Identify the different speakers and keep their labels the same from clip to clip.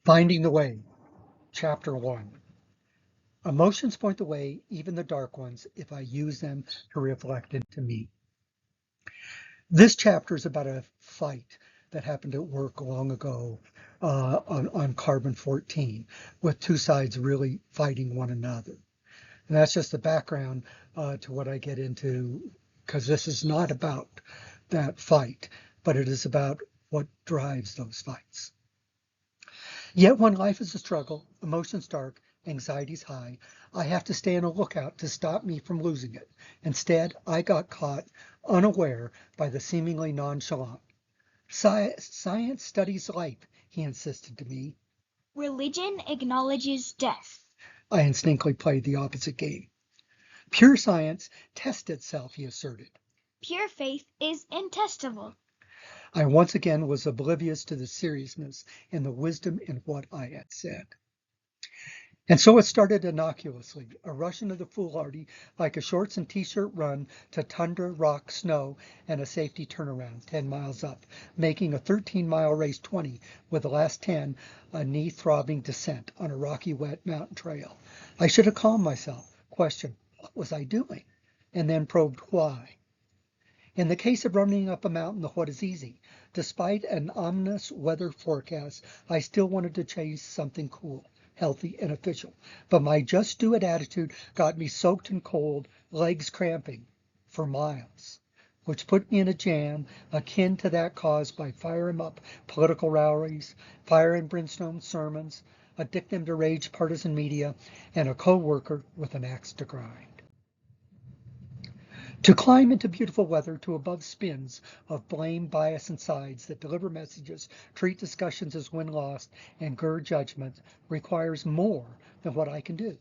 Speaker 1: Finding the Way, Chapter 1. Emotions point the way, even the dark ones, if I use them to reflect into me. This chapter is about a fight that happened at work long ago on carbon-14, with two sides really fighting one another. And that's just the background to what I get into, because this is not about that fight, but it is about what drives those fights. Yet when life is a struggle, emotions dark, anxiety's high, I have to stay on a lookout to stop me from losing it. Instead, I got caught unaware by the seemingly nonchalant. Science studies life, he insisted to me.
Speaker 2: Religion acknowledges death.
Speaker 1: I instinctively played the opposite game. Pure science tests itself, he asserted.
Speaker 2: Pure faith is intestable.
Speaker 1: I once again was oblivious to the seriousness and the wisdom in what I had said. And so it started innocuously, a rush into the foolhardy, like a shorts and t-shirt run to tundra, rock, snow, and a safety turnaround 10 miles up, making a 13-mile race 20, with the last 10 a knee-throbbing descent on a rocky, wet mountain trail. I should have calmed myself, questioned what was I doing, and then probed why. In the case of running up a mountain, the what is easy. Despite an ominous weather forecast, I still wanted to chase something cool, healthy, and official. But my just do it attitude got me soaked and cold, legs cramping for miles, which put me in a jam akin to that caused by fire 'em up political rallies, fire and brimstone sermons, a dictum to rage partisan media, and a co-worker with an axe to grind. To climb into beautiful weather, to above spins of blame, bias, and sides that deliver messages, treat discussions as win lost, and gird judgment requires more than what I can do.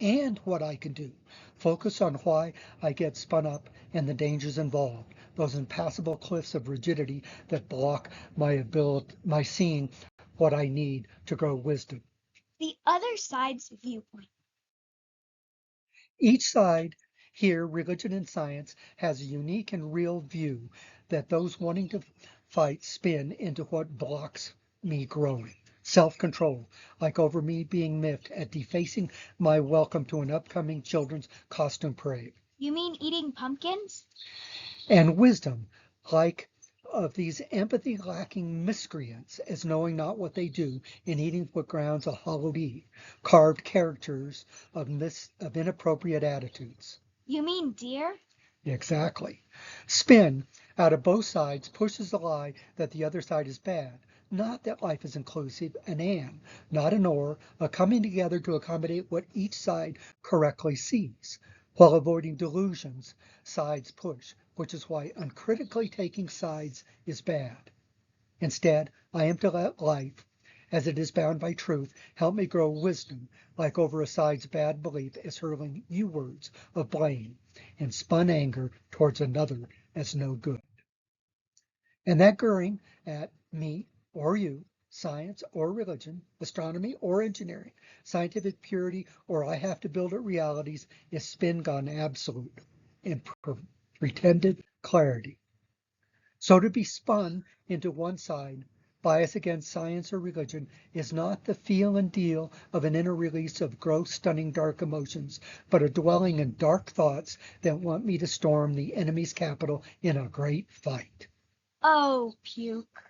Speaker 1: And what I can do. Focus on why I get spun up and the dangers involved, those impassable cliffs of rigidity that block my seeing what I need to grow wisdom.
Speaker 2: The other side's viewpoint.
Speaker 1: Each side here, religion and science, has a unique and real view that those wanting to fight spin into what blocks me growing. Self-control, like over me being miffed at defacing my welcome to an upcoming children's costume parade.
Speaker 2: You mean eating pumpkins?
Speaker 1: And wisdom, like of these empathy-lacking miscreants, as knowing not what they do in eating what grounds a hollowed E, carved characters of inappropriate attitudes.
Speaker 2: You mean deer?
Speaker 1: Exactly. Spin out of both sides pushes the lie that the other side is bad. Not that life is inclusive, an and, not an or, a coming together to accommodate what each side correctly sees, while avoiding delusions sides push, which is why uncritically taking sides is bad. Instead, I am to let life, as it is bound by truth, help me grow wisdom, like over a side's bad belief is hurling you words of blame and spun anger towards another as no good. And that girring at me or you, science or religion, astronomy or engineering, scientific purity or I have to build it realities is spin gone absolute in pretended clarity. So to be spun into one side, bias against science or religion, is not the feel and deal of an inner release of gross, stunning, dark emotions, but a dwelling in dark thoughts that want me to storm the enemy's capital in a great fight.
Speaker 2: Oh, puke.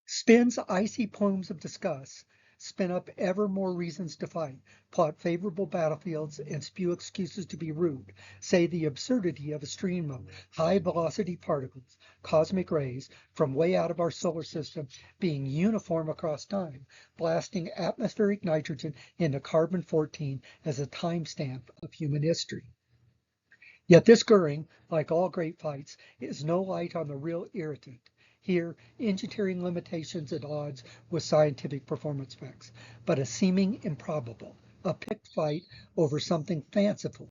Speaker 1: Spin's icy plumes of disgust spin up ever more reasons to fight, plot favorable battlefields, and spew excuses to be rude, say the absurdity of a stream of high-velocity particles, cosmic rays, from way out of our solar system being uniform across time, blasting atmospheric nitrogen into carbon-14 as a timestamp of human history. Yet this Goering, like all great fights, is no light on the real irritant. Here, engineering limitations at odds with scientific performance specs, but a seeming improbable, a picked fight over something fanciful,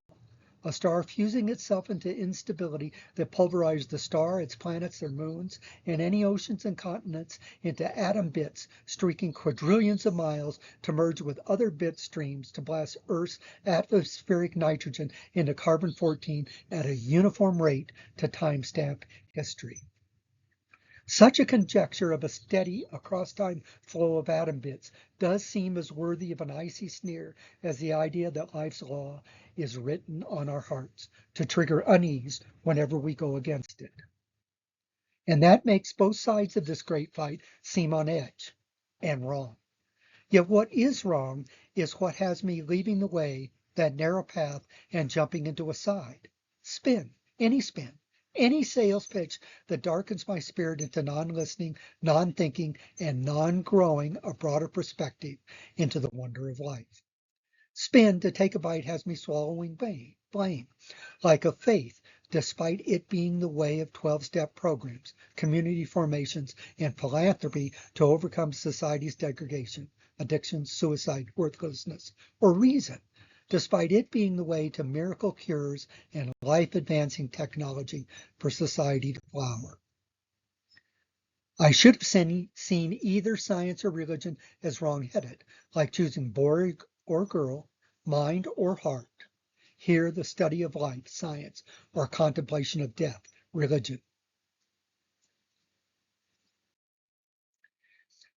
Speaker 1: a star fusing itself into instability that pulverized the star, its planets, their moons, and any oceans and continents into atom bits streaking quadrillions of miles to merge with other bit streams to blast Earth's atmospheric nitrogen into carbon-14 at a uniform rate to timestamp history. Such a conjecture of a steady across-time flow of atom bits does seem as worthy of an icy sneer as the idea that life's law is written on our hearts to trigger unease whenever we go against it. And that makes both sides of this great fight seem on edge and wrong. Yet what is wrong is what has me leaving the way, that narrow path, and jumping into a side. Spin, any sales pitch that darkens my spirit into non-listening, non-thinking, and non-growing a broader perspective into the wonder of life. Spin to take a bite has me swallowing blame, like a faith, despite it being the way of 12-step programs, community formations, and philanthropy to overcome society's degradation, addiction, suicide, worthlessness, or reason, despite it being the way to miracle cures and life-advancing technology for society to flower. I should have seen either science or religion as wrong-headed, like choosing boy or girl, mind or heart. Here, the study of life, science, or contemplation of death, religion.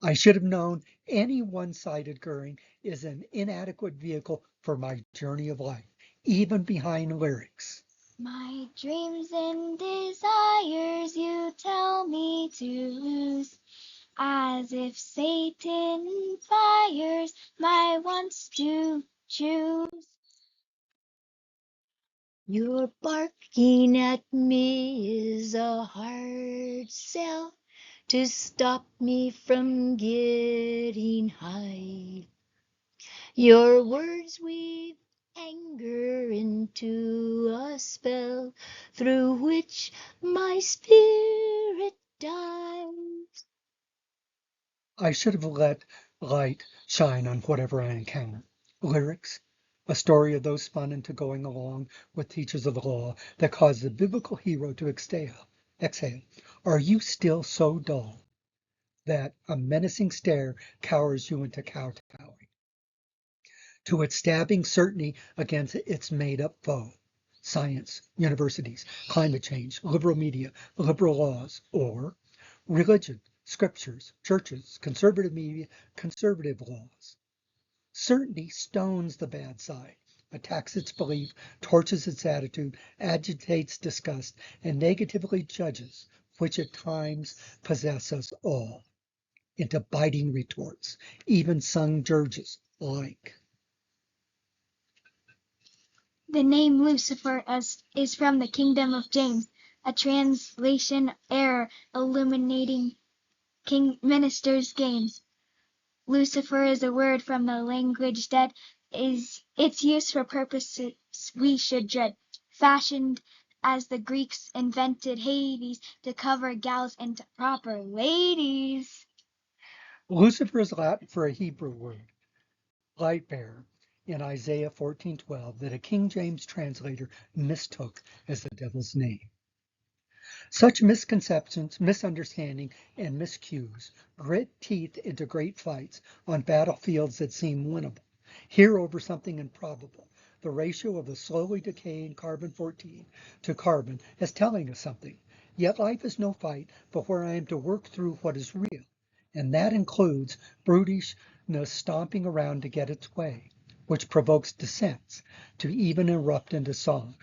Speaker 1: I should have known any one-sided Goering is an inadequate vehicle for my journey of life, even behind lyrics.
Speaker 2: My dreams and desires you tell me to lose, as if Satan fires my wants to choose. Your barking at me is a hard sell to stop me from getting high. Your words weave anger into a spell through which my spirit dies.
Speaker 1: I should have let light shine on whatever I encounter. Lyrics, a story of those spun into going along with teachers of the law that caused the biblical hero to exhale. Are you still so dull that a menacing stare cowers you into kowtowing to its stabbing certainty against its made-up foe? Science, universities, climate change, liberal media, liberal laws, or religion, scriptures, churches, conservative media, conservative laws. Certainty stones the bad side, attacks its belief, torches its attitude, agitates disgust, and negatively judges, which at times possess us all, into biting retorts, even sung dirges like.
Speaker 2: The name Lucifer is from the kingdom of James, a translation error illuminating King Minister's games. Lucifer is a word from the language that is its use for purposes we should dread, fashioned as the Greeks invented Hades to cover gals into proper ladies.
Speaker 1: Lucifer is Latin for a Hebrew word, light bearer, in Isaiah 14:12, that a King James translator mistook as the devil's name. Such misconceptions, misunderstanding, and miscues grit teeth into great fights on battlefields that seem winnable. Here over something improbable. The ratio of the slowly decaying carbon-14 to carbon is telling us something. Yet life is no fight, but where I am to work through what is real. And that includes brutishness stomping around to get its way, which provokes dissents to even erupt into song.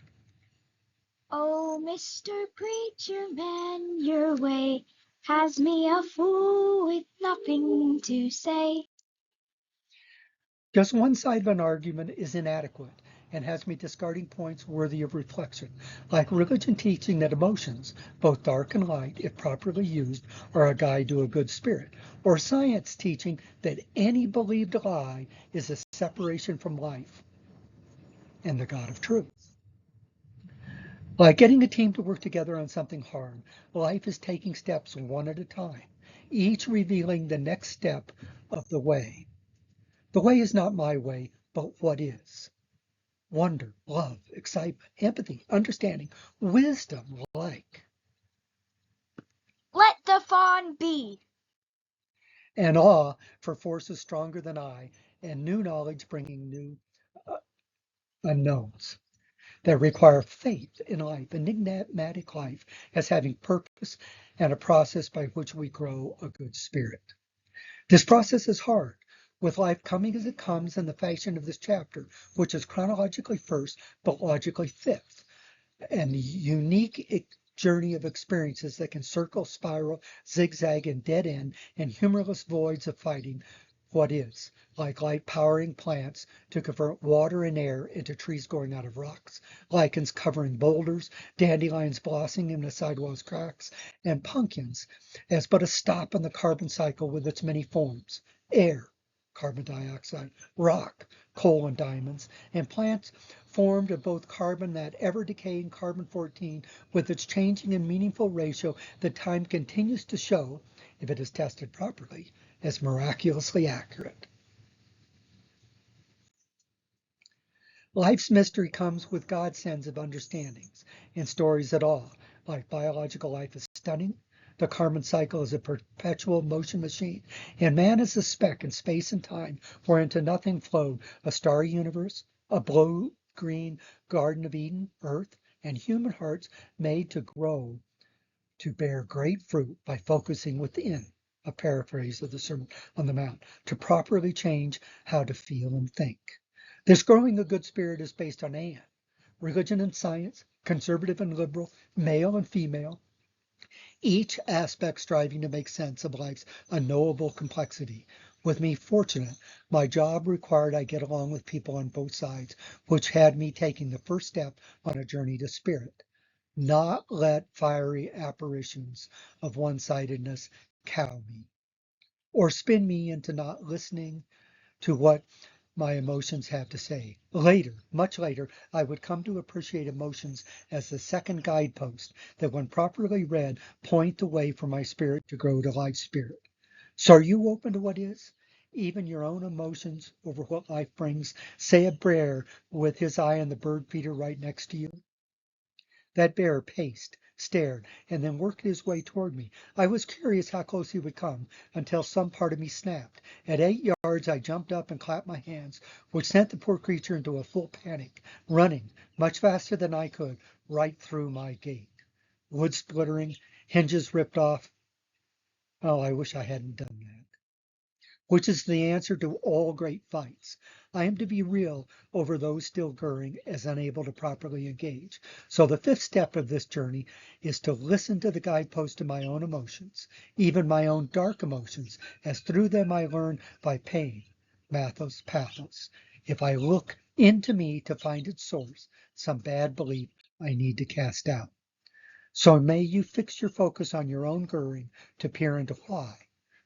Speaker 2: Oh, Mr. Preacher Man, your way has me a fool with nothing to say.
Speaker 1: Just one side of an argument is inadequate and has me discarding points worthy of reflection, like religion teaching that emotions, both dark and light, if properly used, are a guide to a good spirit, or science teaching that any believed lie is a separation from life and the God of truth. Like getting a team to work together on something hard, life is taking steps one at a time, each revealing the next step of the way. The way is not my way, but what is. Wonder, love, excitement, empathy, understanding, wisdom, like,
Speaker 2: Let the fawn be.
Speaker 1: and awe for forces stronger than I, and new knowledge bringing new uh, unknowns that require faith in life, enigmatic life as having purpose and a process by which we grow a good spirit. This process is hard, with life coming as it comes in the fashion of this chapter, which is chronologically first, but logically fifth, and the unique journey of experiences that can circle, spiral, zigzag, and dead end in humorless voids of fighting what is, like light powering plants to convert water and air into trees growing out of rocks, lichens covering boulders, dandelions blossoming in the sidewalls cracks, and pumpkins as but a stop in the carbon cycle with its many forms: air, carbon dioxide; rock, coal and diamonds; and plants formed of both carbon, that ever decaying carbon-14, with its changing and meaningful ratio that time continues to show, if it is tested properly, as miraculously accurate. Life's mystery comes with godsends of understandings and stories at all. Like biological life is stunning, the carbon cycle is a perpetual motion machine, and man is a speck in space and time where into nothing flowed a starry universe, a blue-green Garden of Eden, Earth, and human hearts made to grow to bear great fruit by focusing within, a paraphrase of the Sermon on the Mount, to properly change how to feel and think. This growing a good spirit is based on AN, religion and science, conservative and liberal, male and female, each aspect striving to make sense of life's unknowable complexity. With me fortunate, my job required I get along with people on both sides, which had me taking the first step on a journey to spirit. Not let fiery apparitions of one-sidedness cow me, or spin me into not listening to what my emotions have to say. Later, much later, I would come to appreciate emotions as the second guidepost that, when properly read, point the way for my spirit to grow to life spirit. So are you open to what is? Even your own emotions over what life brings? Say a prayer with his eye on the bird feeder right next to you. That bear paced, stared, and then worked his way toward me. I was curious how close he would come, until some part of me snapped. At 8 yards, I jumped up and clapped my hands, which sent the poor creature into a full panic, running, much faster than I could, right through my gate. Wood splittering, hinges ripped off. Oh, I wish I hadn't done that. Which is the answer to all great fights. I am to be real over those still growing as unable to properly engage. So the fifth step of this journey is to listen to the guidepost of my own emotions, even my own dark emotions, as through them I learn by pain, mathos, pathos. If I look into me to find its source, some bad belief I need to cast out. So may you fix your focus on your own growing to peer into why.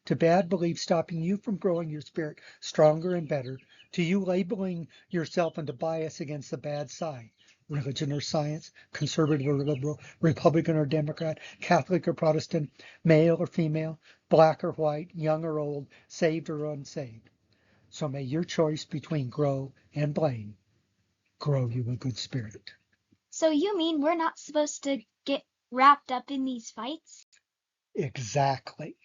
Speaker 1: To bad beliefs stopping you from growing your spirit stronger and better, to you labeling yourself into bias against the bad side, religion or science, conservative or liberal, Republican or Democrat, Catholic or Protestant, male or female, black or white, young or old, saved or unsaved. So may your choice between grow and blame grow you a good spirit.
Speaker 2: So you mean we're not supposed to get wrapped up in these fights?
Speaker 1: Exactly.